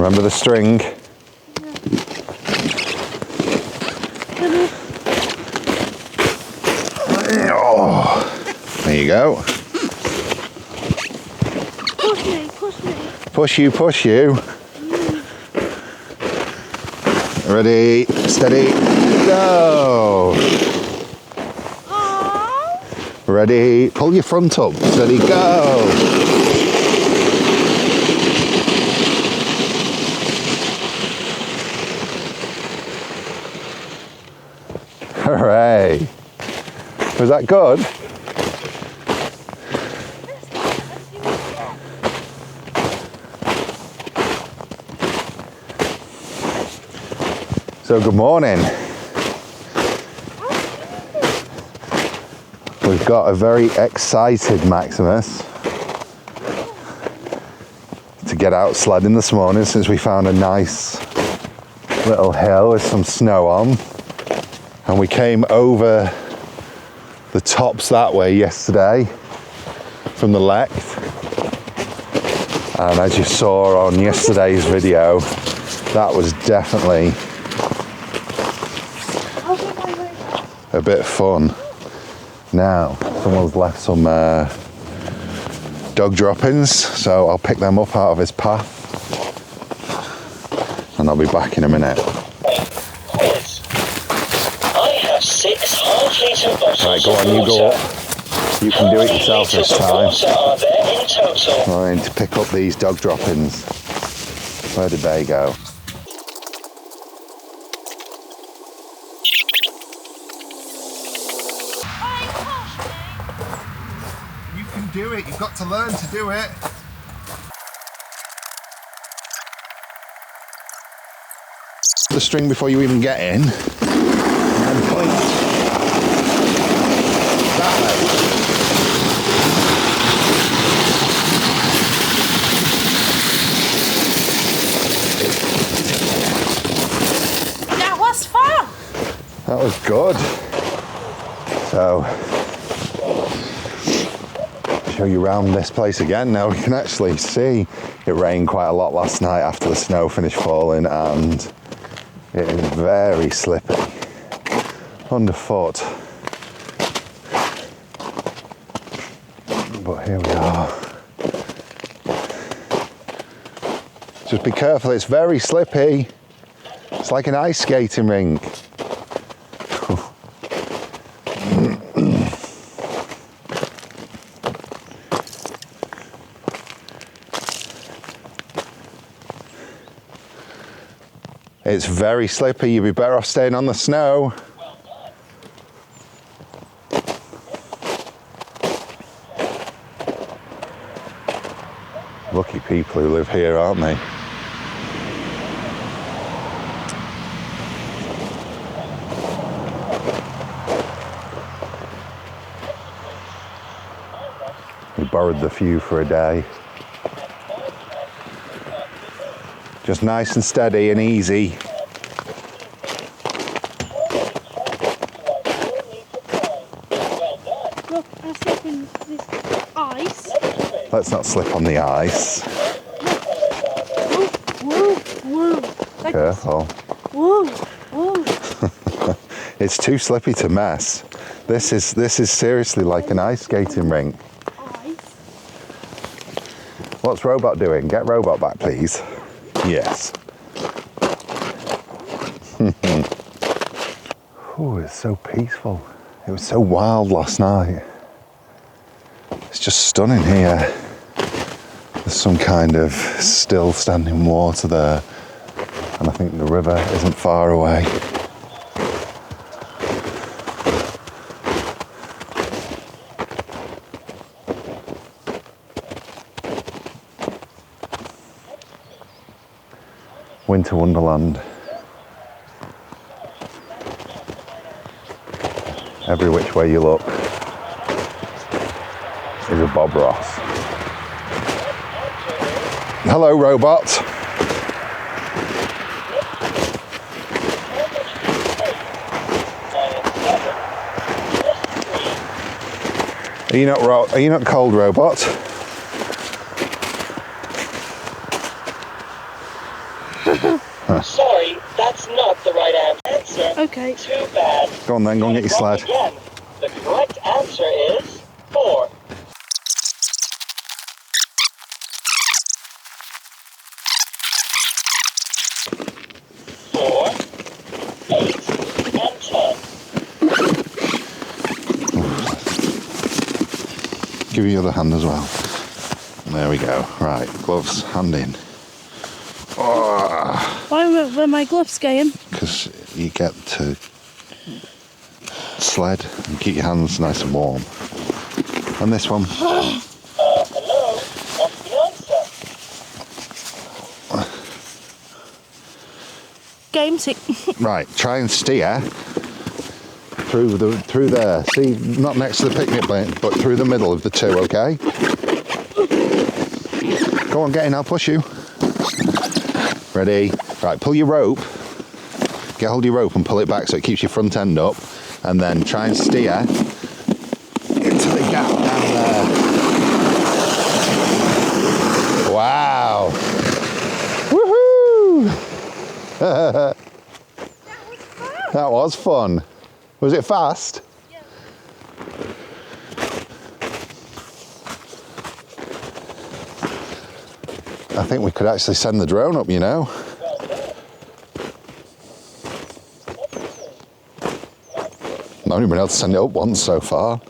Remember the string? Oh, there you go. Push me, push me. Push you, push you. Ready, steady, go. Oh. Ready, pull your front up, steady, go. Hooray. Was that good? So good morning. We've got a very excited Maximus to get out sledding this morning since we found a nice little hill with some snow on. And we came over the tops that way yesterday from the Lecht. And as you saw on yesterday's video, that was definitely a bit of fun. Now, someone's left some dog droppings, so I'll pick them up out of his path and I'll be back in a minute. I have 6 half-litre bottles. Right, go on, you go up. You can do it yourself this time. Are there in total? I'm going to pick up these dog droppings. Where did they go? You can do it, you've got to learn to do it. The string before you even get in, and point that way. That was fun. That was good. So, show you around this place again. Now we can actually see it rained quite a lot last night after the snow finished falling, and it is very slippy underfoot. But here we are. Just be careful, it's very slippy. It's like an ice skating rink. It's very slippy, you'd be better off staying on the snow. Lucky people who live here, aren't they? We borrowed the few for a day. Just nice and steady and easy. Look, I'm slipping this ice. Let's not slip on the ice. Woo, woo, woo. Like Careful. Woo, woo. It's too slippy to mess. This is seriously like an ice skating rink. Ice. What's Robot doing? Get Robot back, please. Yes. Oh, it's so peaceful. It was so wild last night. It's just stunning here. There's some kind of still standing water there, and I think the river isn't far away. Winter Wonderland. Every which way you look is a Bob Ross. Hello, Robot. Are you not cold, Robot? Sorry, that's not the right answer. Okay. Too bad. Go on then, go and get your Wrong sled. Again. The correct answer is 4. 4, 8, and 10. Give you the other hand as well. There we go. Right, gloves, hand in. Why were my gloves going? Because you get to sled and keep your hands nice and warm. And this one. Hello? What's the answer? Game tick. Right, try and steer through there. See, not next to the picnic bin, but through the middle of the two, okay? Go on, get in, I'll push you. Ready? Right, pull your rope. Get hold of your rope and pull it back so it keeps your front end up. And then try and steer into the gap down there. Wow. Woohoo! That was fun. Was it fast? Yeah. I think we could actually send the drone up, you know. I've only been able to send it up once so far.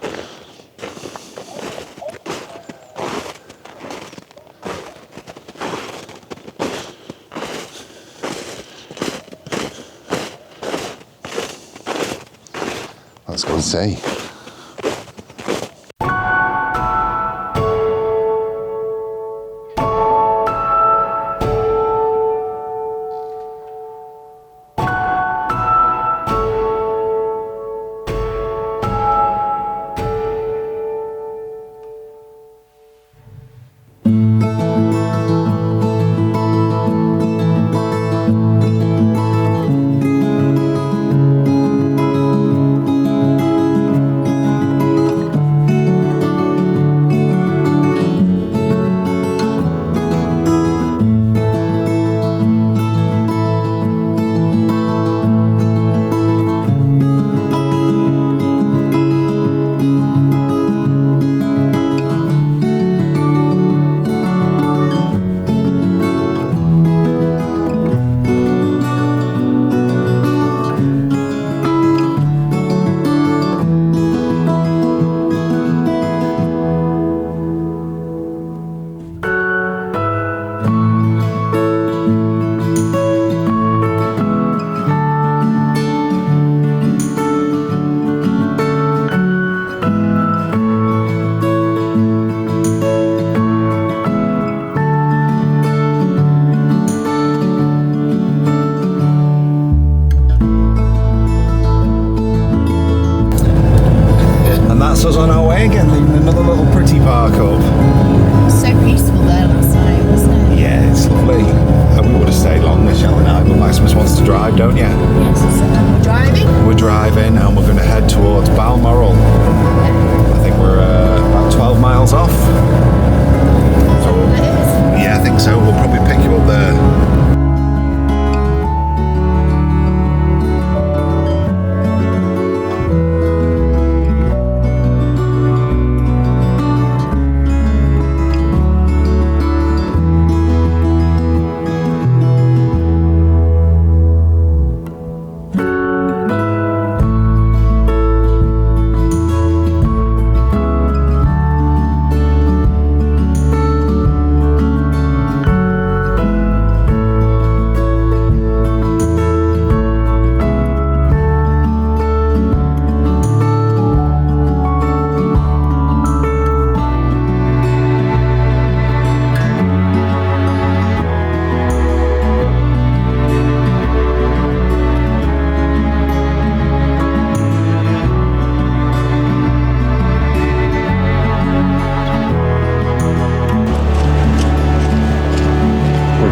Let's go and see. That's us on our way again, leaving another little pretty park up. So peaceful there last night, wasn't it? Yeah, it's lovely. We would have stayed longer, shall we not? But Maximus wants to drive, don't you? Yes. So we're driving? We're driving and we're going to head towards Balmoral. I think we're about 12 miles off. So, yeah, I think so. We'll probably pick you up there.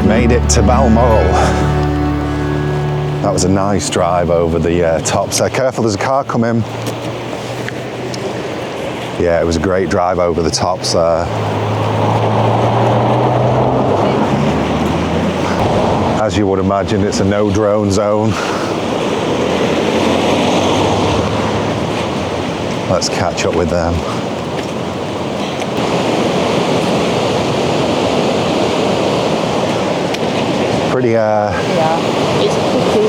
Made it to Balmoral. That was a nice drive over the tops there. Careful, there's a car coming. Yeah, it was a great drive over the tops there. As you would imagine, it's a no drone zone. Let's catch up with them. Pretty, Yeah, it's pretty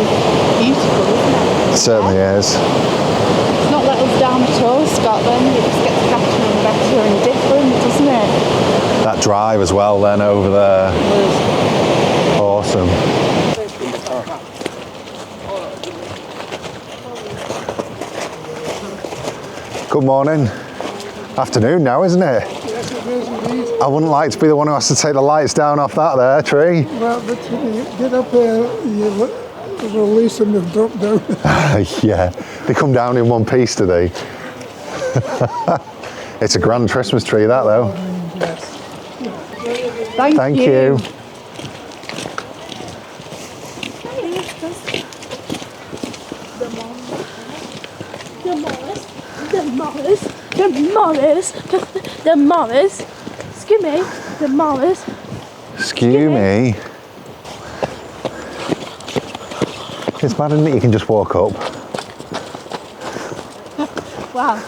beautiful, isn't it? it certainly is. It's not let us down at all, Scotland. It just gets better and better and different, doesn't it? That drive as well then over there. Awesome. Good morning. Afternoon now, isn't it? Yes, it is indeed. I wouldn't like to be the one who has to take the lights down off that there tree. Well, but when you get up here, you release them and drop down. Yeah, they come down in one piece, do they? It's a grand Christmas tree, that though. Thank you. The Morris. Excuse me, the Morris. Excuse me. It's mad, isn't it? You can just walk up. Wow.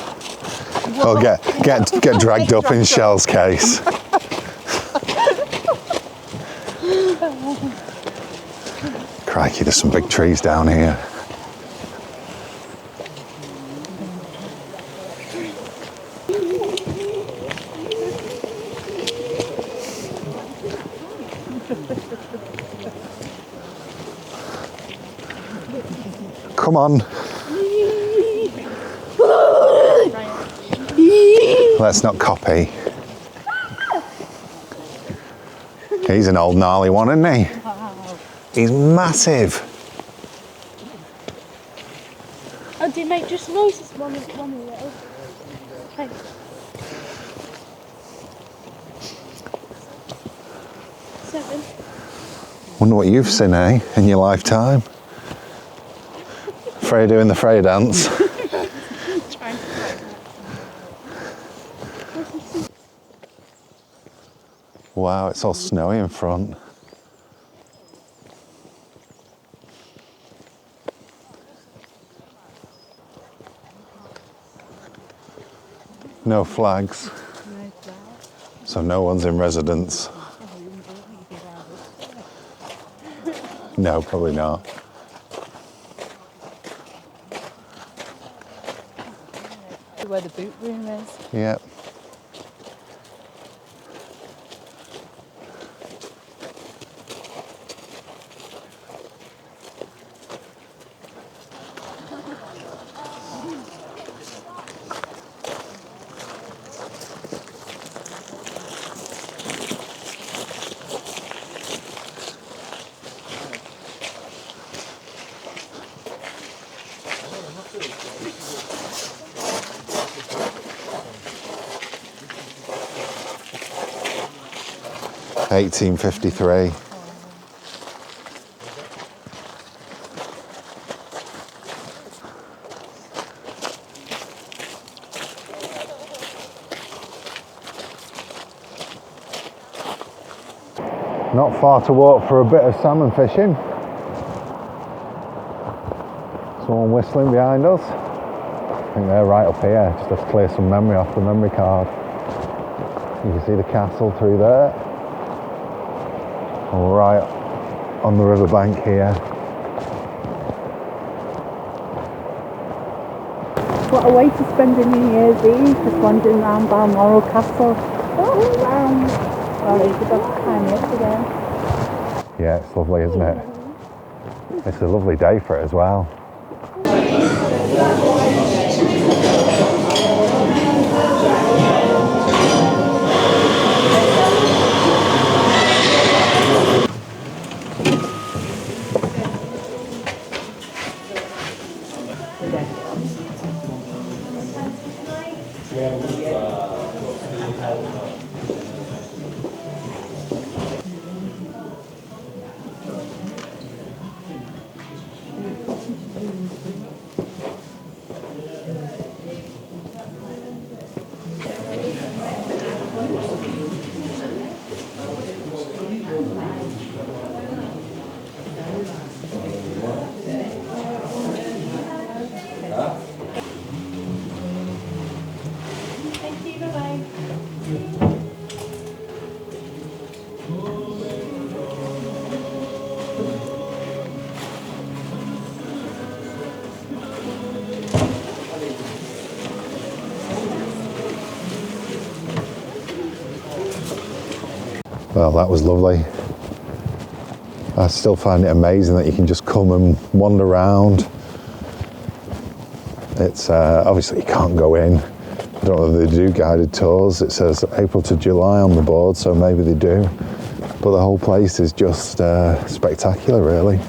Or get dragged up in Shell's case. Crikey, there's some big trees down here. Come on. Let's not copy. He's an old gnarly one, isn't he? He's massive. Oh, do you make just noises one little? Hey. Seven. Wonder what you've seen, eh, in your lifetime? Freya doing the Freya dance. Wow, it's all snowy in front. No flags. So no one's in residence. No, probably not. Where the boot room is. Yep. $18.53. Not far to walk for a bit of salmon fishing. Someone whistling behind us. I think they're right up here. Just have to clear some memory off the memory card. You can see the castle through there. Right on the riverbank here. What a way to spend a New Year's Eve, just wandering around Balmoral Castle. All around. Well, you could have to climb up again. Yeah, it's lovely, isn't it? It's a lovely day for it as well. Well, that was lovely. I still find it amazing that you can just come and wander around. It's obviously you can't go in. I don't know if they do guided tours. It says April to July on the board, so maybe they do. But the whole place is just spectacular, really.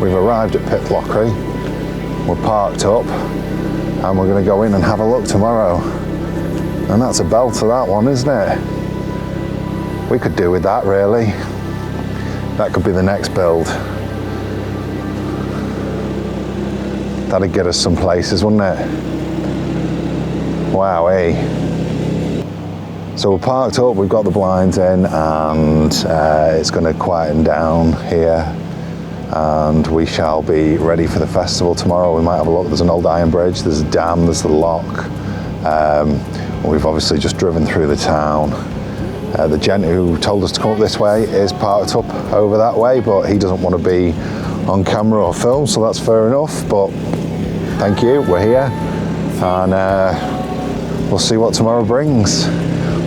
We've arrived at Pitlochry, we're parked up, and we're going to go in and have a look tomorrow. And that's a bell to that one, isn't it? We could do with that, really. That could be the next build. That'd get us some places, wouldn't it? Wow, eh? So we're parked up, we've got the blinds in, and it's going to quieten down here. And we shall be ready for the festival tomorrow. We might have a look. There's an old iron bridge, there's a dam, there's the lock. We've obviously just driven through the town. The gent who told us to come up this way is parked up over that way, but he doesn't want to be on camera or film, so that's fair enough. But thank you, we're here, and we'll see what tomorrow brings.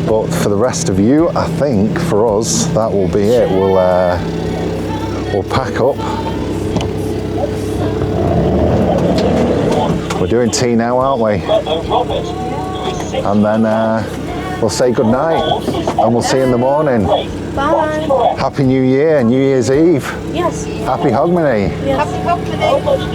But for the rest of you, I think for us that will be it. We'll pack up. We're doing tea now, aren't we? And then we'll say good night, and we'll see you in the morning. Bye. Happy New Year, New Year's Eve. Yes. Happy Hogmanay. Yes. Happy Hogmanay.